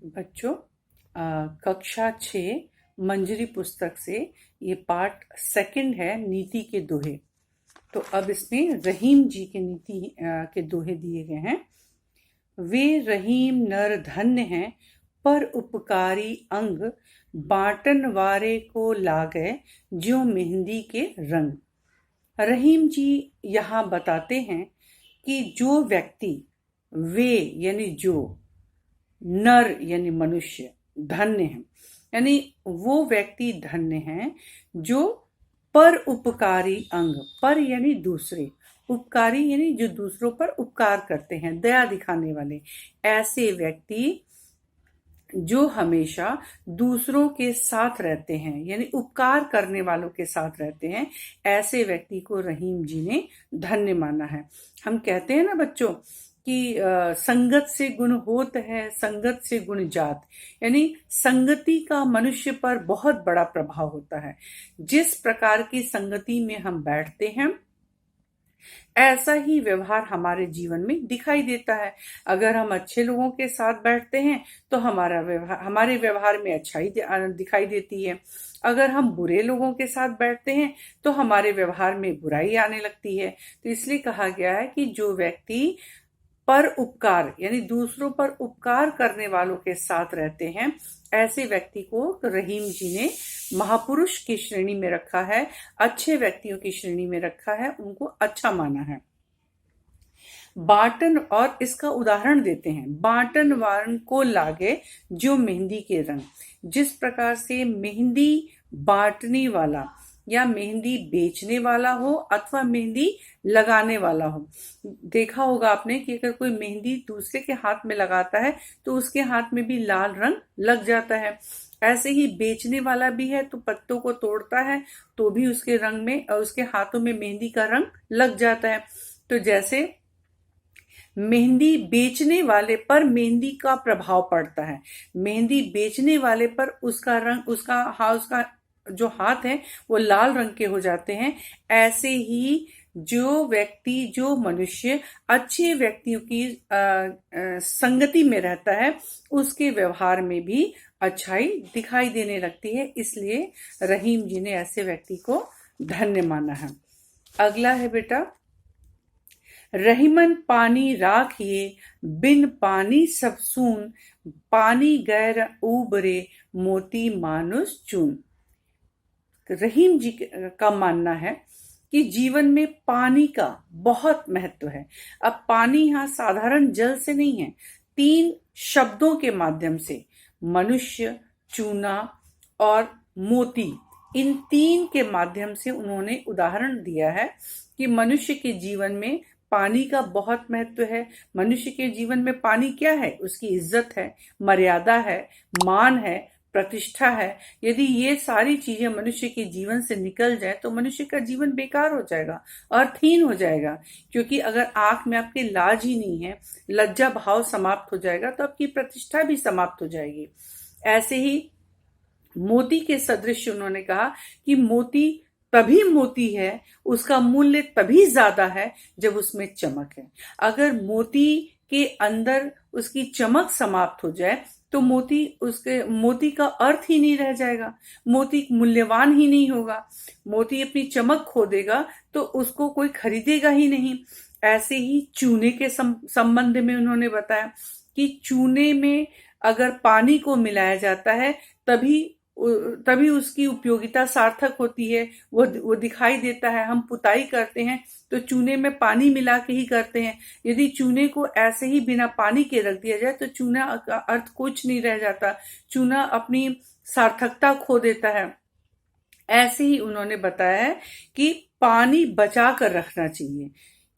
बच्चों, कक्षा 6 मंजरी पुस्तक से ये पार्ट सेकंड है, नीति के दोहे। तो अब इसमें रहीम जी के नीति के दोहे दिए गए हैं। वे रहीम नर धन्य हैं, पर उपकारी अंग, बांटन वारे को लागे ज्यों मेहंदी के रंग। रहीम जी यहाँ बताते हैं कि जो व्यक्ति, वे यानी जो, नर यानी मनुष्य, धन्य है यानी वो व्यक्ति धन्य है जो पर उपकारी अंग, पर यानी दूसरे, उपकारी यानी जो दूसरों पर उपकार करते हैं, दया दिखाने वाले, ऐसे व्यक्ति जो हमेशा दूसरों के साथ रहते हैं यानी उपकार करने वालों के साथ रहते हैं, ऐसे व्यक्ति को रहीम जी ने धन्य माना है। हम कहते हैं ना बच्चों कि संगत से गुण होत है, संगत से गुण जात, यानी संगति का मनुष्य पर बहुत बड़ा प्रभाव होता है। जिस प्रकार की संगति में हम बैठते हैं, ऐसा ही व्यवहार हमारे जीवन में दिखाई देता है। अगर हम अच्छे लोगों के साथ बैठते हैं तो हमारे व्यवहार में अच्छाई दिखाई देती है। अगर हम बुरे लोगों के साथ बैठते हैं तो हमारे व्यवहार में बुराई आने लगती है। तो इसलिए कहा गया है कि जो व्यक्ति पर उपकार यानी दूसरों पर उपकार करने वालों के साथ रहते हैं, ऐसे व्यक्ति को रहीम जी ने महापुरुष की श्रेणी में रखा है, अच्छे व्यक्तियों की श्रेणी में रखा है, उनको अच्छा माना है। बाटन, और इसका उदाहरण देते हैं, बाटन वारन को लागे जो मेहंदी के रंग। जिस प्रकार से मेहंदी बांटने वाला या मेहंदी बेचने वाला हो अथवा मेहंदी लगाने वाला हो, देखा होगा आपने कि अगर कोई मेहंदी दूसरे के हाथ में लगाता है तो उसके हाथ में भी लाल रंग लग जाता है। ऐसे ही बेचने वाला भी है, तो पत्तों को तोड़ता है तो भी उसके रंग में और उसके हाथों में मेहंदी का रंग लग जाता है। तो जैसे मेहंदी बेचने वाले पर मेहंदी का प्रभाव पड़ता है, मेहंदी बेचने वाले पर उसका रंग, उसका जो हाथ है वो लाल रंग के हो जाते हैं। ऐसे ही जो व्यक्ति, जो मनुष्य अच्छे व्यक्तियों की संगति में रहता है, उसके व्यवहार में भी अच्छाई दिखाई देने लगती है। इसलिए रहीम जी ने ऐसे व्यक्ति को धन्य माना है। अगला है बेटा, रहीमन पानी राखिए, बिन पानी सब सून, पानी गैर उबरे, मोती मानुष चून। रहीम जी का मानना है कि जीवन में पानी का बहुत महत्व है। अब पानी यहाँ साधारण जल से नहीं है, 3 शब्दों के माध्यम से, मनुष्य, चूना और मोती, इन 3 के माध्यम से उन्होंने उदाहरण दिया है कि मनुष्य के जीवन में पानी का बहुत महत्व है। मनुष्य के जीवन में पानी क्या है? उसकी इज्जत है, मर्यादा है, मान है, प्रतिष्ठा है। यदि ये सारी चीजें मनुष्य के जीवन से निकल जाए तो मनुष्य का जीवन बेकार हो जाएगा, अर्थहीन हो जाएगा। क्योंकि अगर आंख में आपकी लाज ही नहीं है, लज्जा भाव समाप्त हो जाएगा, तो आपकी प्रतिष्ठा भी समाप्त हो जाएगी। ऐसे ही मोती के सदृश उन्होंने कहा कि मोती तभी मोती है, उसका मूल्य तभी ज्यादा है जब उसमें चमक है। अगर मोती के अंदर उसकी चमक समाप्त हो जाए तो मोती का अर्थ ही नहीं रह जाएगा, मोती मूल्यवान ही नहीं होगा। मोती अपनी चमक खो देगा तो उसको कोई खरीदेगा ही नहीं। ऐसे ही चूने के संबंध में उन्होंने बताया कि चूने में अगर पानी को मिलाया जाता है तभी उसकी उपयोगिता सार्थक होती है, वो दिखाई देता है। हम पुताई करते हैं तो चूने में पानी मिला के ही करते हैं। यदि चूने को ऐसे ही बिना पानी के रख दिया जाए तो चूना का अर्थ कुछ नहीं रह जाता, चूना अपनी सार्थकता खो देता है। ऐसे ही उन्होंने बताया है कि पानी बचा कर रखना चाहिए,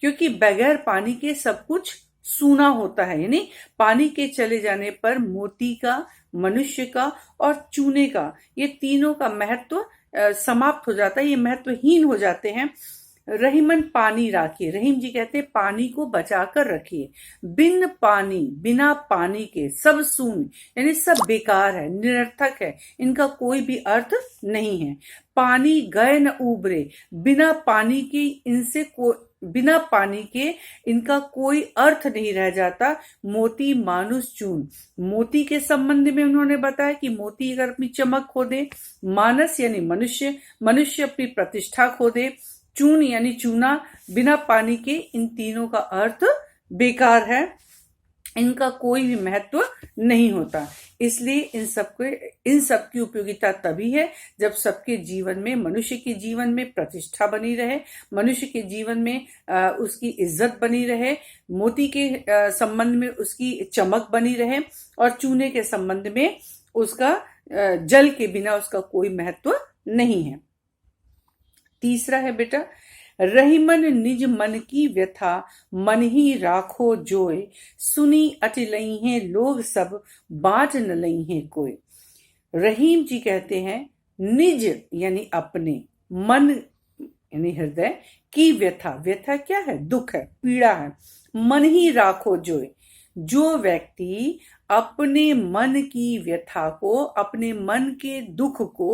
क्योंकि बगैर पानी के सब कुछ सूना होता है। यानी पानी के चले जाने पर मोती का, मनुष्य का और चूने का, ये तीनों का महत्व समाप्त हो जाता है, ये महत्वहीन हो जाते हैं। रहीमन पानी राखिए, रहीम जी कहते हैं पानी को बचा कर रखिए। बिन पानी, बिना पानी के, सब शून्य यानी सब बेकार है, निरर्थक है, इनका कोई भी अर्थ नहीं है। पानी गए न उबरे, बिना पानी की इनसे बिना पानी के इनका कोई अर्थ नहीं रह जाता। मोती मानुष चून, मोती के संबंध में उन्होंने बताया कि मोती अगर अपनी चमक खो दे, मानस यानी मनुष्य, मनुष्य अपनी प्रतिष्ठा खो दे, चून यानी चूना, बिना पानी के इन तीनों का अर्थ बेकार है, इनका कोई भी महत्व नहीं होता। इसलिए इन सब की उपयोगिता तभी है जब सबके जीवन में, मनुष्य के जीवन में प्रतिष्ठा बनी रहे, मनुष्य के जीवन में उसकी इज्जत बनी रहे, मोती के संबंध में उसकी चमक बनी रहे, और चूने के संबंध में उसका जल के बिना उसका कोई महत्व नहीं है। तीसरा है बेटा, रहीमन निज मन की व्यथा, मन ही राखो जोय, सुनी अट लई हैं लोग सब, बांट न लई हैं कोई। रहीम जी कहते हैं निज यानी अपने, मन यानी हृदय की व्यथा, व्यथा क्या है? दुख है, पीड़ा है। मन ही राखो जोय, जो व्यक्ति अपने मन की व्यथा को, अपने मन के दुख को,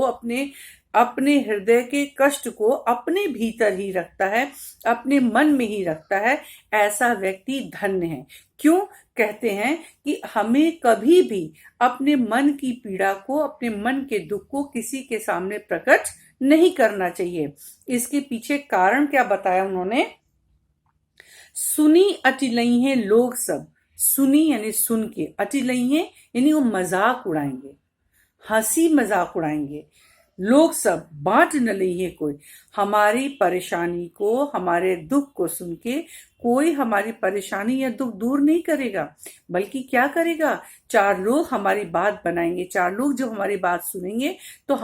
अपने हृदय के कष्ट को अपने भीतर ही रखता है, अपने मन में ही रखता है, ऐसा व्यक्ति धन्य है। क्यों? कहते हैं कि हमें कभी भी अपने मन की पीड़ा को, अपने मन के दुख को किसी के सामने प्रकट नहीं करना चाहिए। इसके पीछे कारण क्या बताया उन्होंने? सुनी अटिलई हैं लोग सब, सुनी यानी सुन के, अटिलई हैं यानी वो मजाक उड़ाएंगे, हंसी मजाक उड़ाएंगे, लोग सब बांट न लिए कोई। हमारी परेशानी को, हमारे दुख को सुन के कोई हमारी परेशानी या दुख दूर नहीं करेगा, बल्कि क्या करेगा? चार लोग हमारी बात बनाएंगे, चार लोग जो हमारी बात सुनेंगे तो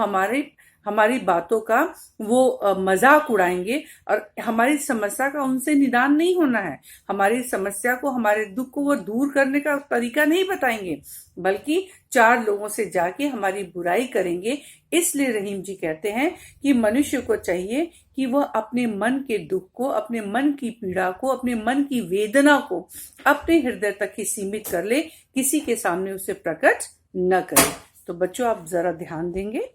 हमारी बातों का वो मजाक उड़ाएंगे, और हमारी समस्या का उनसे निदान नहीं होना है। हमारी समस्या को, हमारे दुख को वो दूर करने का तरीका नहीं बताएंगे, बल्कि चार लोगों से जाके हमारी बुराई करेंगे। इसलिए रहीम जी कहते हैं कि मनुष्य को चाहिए कि वह अपने मन के दुख को, अपने मन की पीड़ा को, अपने मन की वेदना को अपने हृदय तक ही सीमित कर ले, किसी के सामने उसे प्रकट न करे। तो बच्चों, आप जरा ध्यान देंगे।